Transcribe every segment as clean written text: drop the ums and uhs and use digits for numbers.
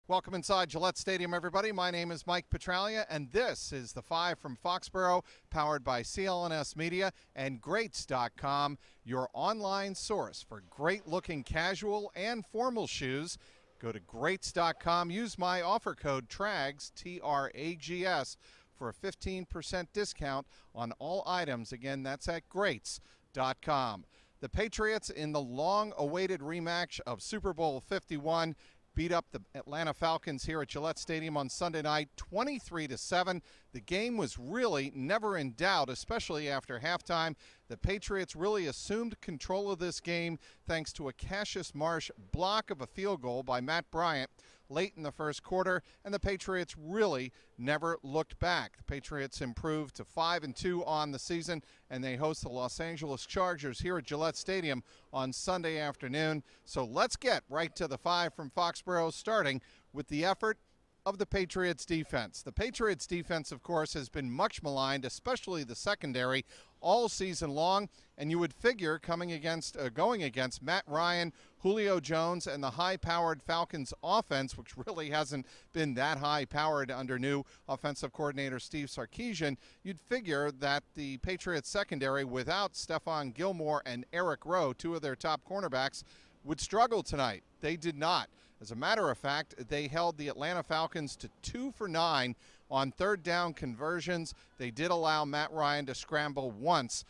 Welcome inside Gillette Stadium, everybody. My name is Mike Petralia, and this is the 5 from Foxborough, powered by CLNS Media and Greats.com, your online source for great-looking casual and formal shoes. Go to Greats.com, use my offer code TRAGS, T-R-A-G-S, for a 15% discount on all items. Again, that's at Greats.com. The Patriots, in the long-awaited rematch of Super Bowl 51, beat up the Atlanta Falcons here at Gillette Stadium on Sunday night, 23-7. The game was really never in doubt, especially after halftime. The Patriots really assumed control of this game thanks to a Cassius Marsh block of a field goal by Matt Bryant late in the first quarter, and the Patriots really never looked back. The Patriots improved to 5-2 on the season, and they host the Los Angeles Chargers here at Gillette Stadium on Sunday afternoon. So let's get right to the 5 from Foxborough, starting with the effort of the Patriots defense. The Patriots defense, of course, has been much maligned, especially the secondary, all season long, and you would figure going against Matt Ryan, Julio Jones, and the high-powered Falcons offense, which really hasn't been that high-powered under new offensive coordinator Steve Sarkisian, you'd figure that the Patriots secondary, without Stephon Gilmore and Eric Rowe, two of their top cornerbacks, would struggle tonight. They did not. As a matter of fact, they held the Atlanta Falcons to 2 for 9 on third down conversions. They did allow Matt Ryan to scramble once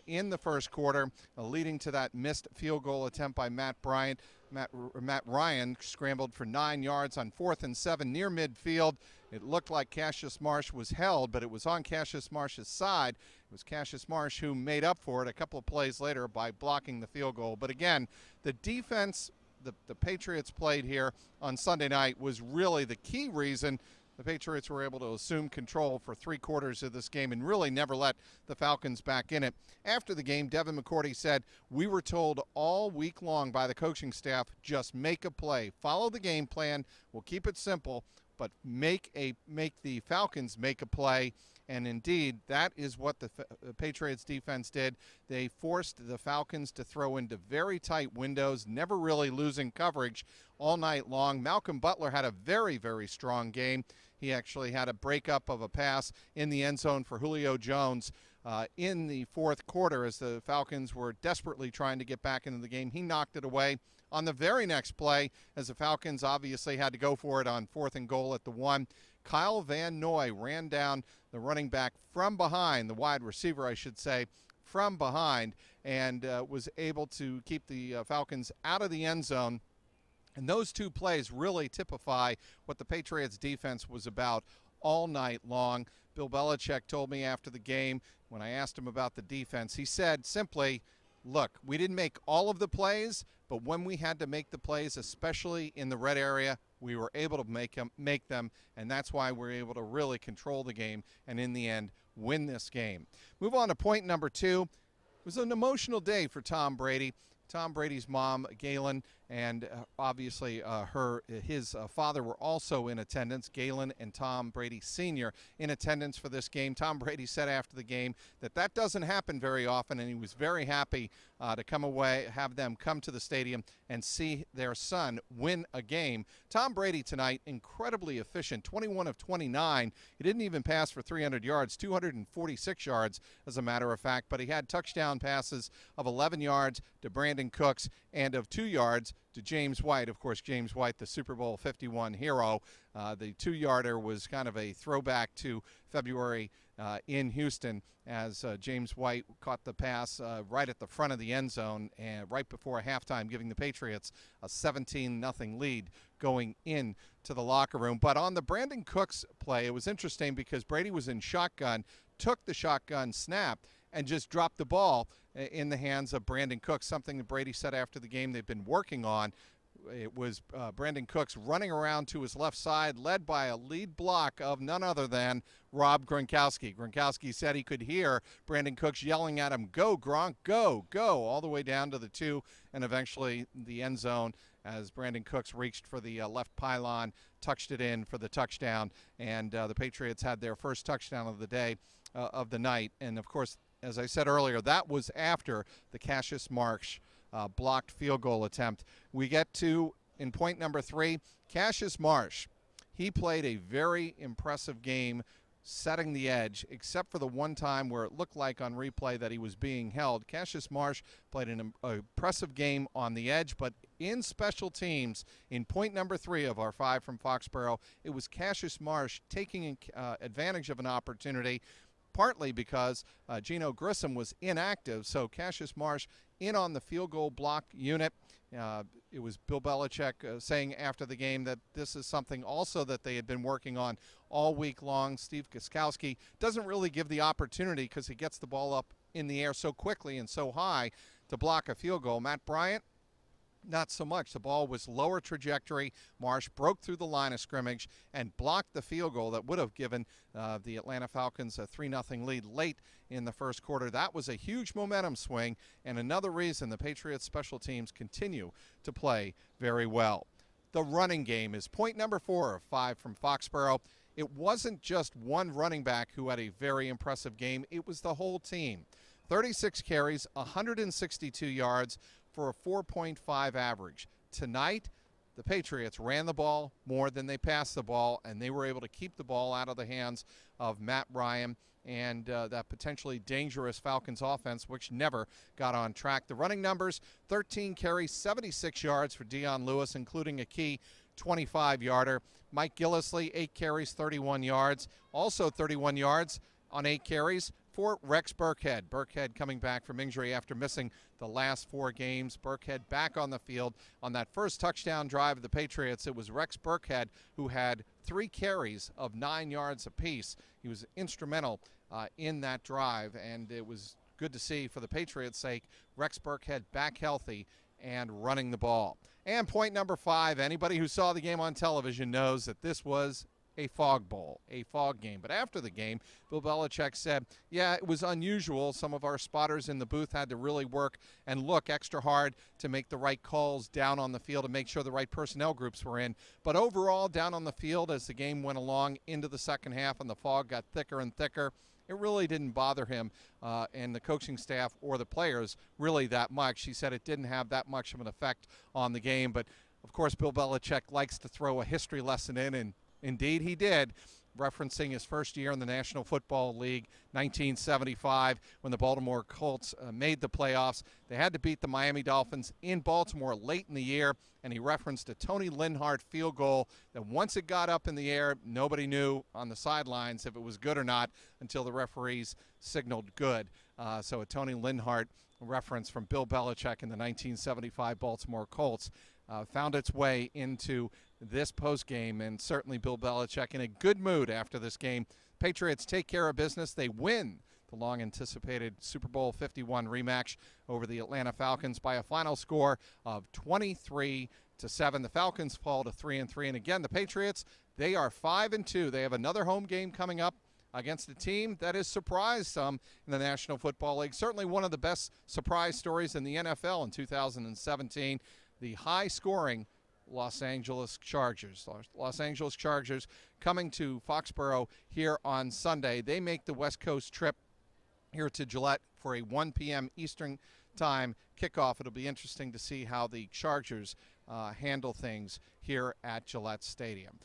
in the first quarter, leading to that missed field goal attempt by Matt Bryant. Matt Ryan scrambled for 9 yards on 4th and 7 near midfield. It looked like Cassius Marsh was held, but it was on Cassius Marsh's side. It was Cassius Marsh who made up for it a couple of plays later by blocking the field goal. But again, the defense the Patriots played here on Sunday night was really the key reason the Patriots were able to assume control for 3 quarters of this game and really never let the Falcons back in it. After the game, Devin McCourty said, "We were told all week long by the coaching staff, just make a play. Follow the game plan. We'll keep it simple, but make the Falcons make a play." And indeed, that is what the Patriots defense did. They forced the Falcons to throw into very tight windows, never really losing coverage all night long. Malcolm Butler had a very, very strong game. He actually had a breakup of a pass in the end zone for Julio Jones in the fourth quarter as the Falcons were desperately trying to get back into the game. He knocked it away on the very next play, as the Falcons obviously had to go for it on 4th and goal at the 1. Kyle Van Noy ran down the running back from behind, the wide receiver, I should say, from behind, and was able to keep the Falcons out of the end zone. And those 2 plays really typify what the Patriots defense was about all night long. Bill Belichick told me after the game, when I asked him about the defense, he said simply, "Look, we didn't make all of the plays, but when we had to make the plays, especially in the red area, we were able to make them, and that's why we're able to really control the game and, in the end, win this game." Move on to point number 2. It was an emotional day for Tom Brady. Tom Brady's mom, Galen, and obviously his father were also in attendance. Galen and Tom Brady Sr. in attendance for this game. Tom Brady said after the game that doesn't happen very often, and he was very happy to have them come to the stadium and see their son win a game. Tom Brady tonight, incredibly efficient, 21 of 29. He didn't even pass for 300 yards, 246 yards as a matter of fact, but he had touchdown passes of 11 yards to Brandin Cooks and of 2 yards to James White. Of course, James White, the Super Bowl 51 hero. The 2-yarder was kind of a throwback to February in Houston, as James White caught the pass right at the front of the end zone and right before halftime, giving the Patriots a 17-0 lead going into the locker room. But on the Brandin Cooks play, it was interesting because Brady was in shotgun, took the shotgun snap, and just dropped the ball in the hands of Brandin Cooks, something that Brady said after the game they've been working on. It was Brandin Cooks running around to his left side, led by a lead block of none other than Rob Gronkowski. Gronkowski said he could hear Brandin Cooks yelling at him, "Go, Gronk, go, go," all the way down to the 2 and eventually the end zone as Brandin Cooks reached for the left pylon, touched it in for the touchdown, and the Patriots had their first touchdown of the day, of the night. And, of course, as I said earlier, that was after the Cassius Marsh blocked field goal attempt. We get to in point number 3, Cassius Marsh. He played a very impressive game setting the edge, except for the one time where it looked like on replay that he was being held. Cassius Marsh played an impressive game on the edge, but in special teams, in point number 3 of our 5 from Foxborough, it was Cassius Marsh taking advantage of an opportunity, partly because Gino Grissom was inactive, so Cassius Marsh in on the field goal block unit. It was Bill Belichick saying after the game that this is something also that they had been working on all week long. Steve Gostkowski doesn't really give the opportunity because he gets the ball up in the air so quickly and so high to block a field goal. Matt Bryant, not so much. The ball was lower trajectory. Marsh broke through the line of scrimmage and blocked the field goal that would have given the Atlanta Falcons a 3-0 lead late in the first quarter. That was a huge momentum swing and another reason the Patriots special teams continue to play very well. The running game is point number 4 of 5 from Foxborough. It wasn't just one running back who had a very impressive game. It was the whole team. 36 carries, 162 yards, for a 4.5 average. Tonight, the Patriots ran the ball more than they passed the ball, and they were able to keep the ball out of the hands of Matt Ryan and that potentially dangerous Falcons offense, which never got on track. The running numbers, 13 carries, 76 yards for Dion Lewis, including a key 25-yarder. Mike Gillislee, 8 carries, 31 yards. Also 31 yards on 8 carries for Rex Burkhead. Burkhead coming back from injury after missing the last 4 games. Burkhead back on the field. On that first touchdown drive of the Patriots, it was Rex Burkhead who had 3 carries of 9 yards apiece. He was instrumental in that drive, and it was good to see, for the Patriots' sake, Rex Burkhead back healthy and running the ball. And point number 5, anybody who saw the game on television knows that this was a fog bowl, a fog game. But after the game, Bill Belichick said, yeah, it was unusual. Some of our spotters in the booth had to really work and look extra hard to make the right calls down on the field and make sure the right personnel groups were in. But overall, down on the field as the game went along into the second half and the fog got thicker and thicker, it really didn't bother him and the coaching staff or the players really that much. He said it didn't have that much of an effect on the game. But, of course, Bill Belichick likes to throw a history lesson in, and indeed he did, referencing his first year in the National Football League, 1975, when the Baltimore Colts made the playoffs. They had to beat the Miami Dolphins in Baltimore late in the year, and he referenced a Tony Linhart field goal that once it got up in the air, nobody knew on the sidelines if it was good or not until the referees signaled good. So a Tony Linhart reference from Bill Belichick in the 1975 Baltimore Colts found its way into this postgame, and certainly Bill Belichick in a good mood after this game. Patriots take care of business. They win the long-anticipated Super Bowl 51 rematch over the Atlanta Falcons by a final score of 23-7. The Falcons fall to 3-3, and again, the Patriots, they are 5-2. They have another home game coming up against a team that has surprised some in the National Football League. Certainly one of the best surprise stories in the NFL in 2017. The high-scoring Los Angeles Chargers. Los Angeles Chargers coming to Foxborough here on Sunday. They make the West Coast trip here to Gillette for a 1 p.m. Eastern time kickoff. It'll be interesting to see how the Chargers handle things here at Gillette Stadium.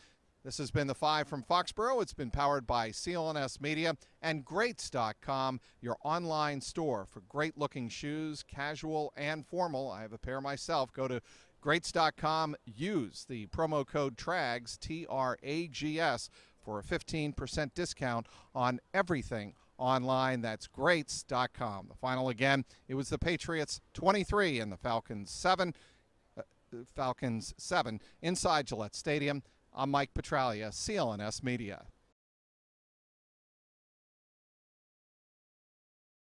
This has been the 5 from Foxborough. It's been powered by CLNS Media and Greats.com, your online store for great-looking shoes, casual and formal. I have a pair myself. Go to Greats.com. Use the promo code TRAGS, T-R-A-G-S, for a 15% discount on everything online. That's Greats.com. The final again, it was the Patriots 23 and the Falcons 7 inside Gillette Stadium. I'm Mike Petralia, CLNS Media.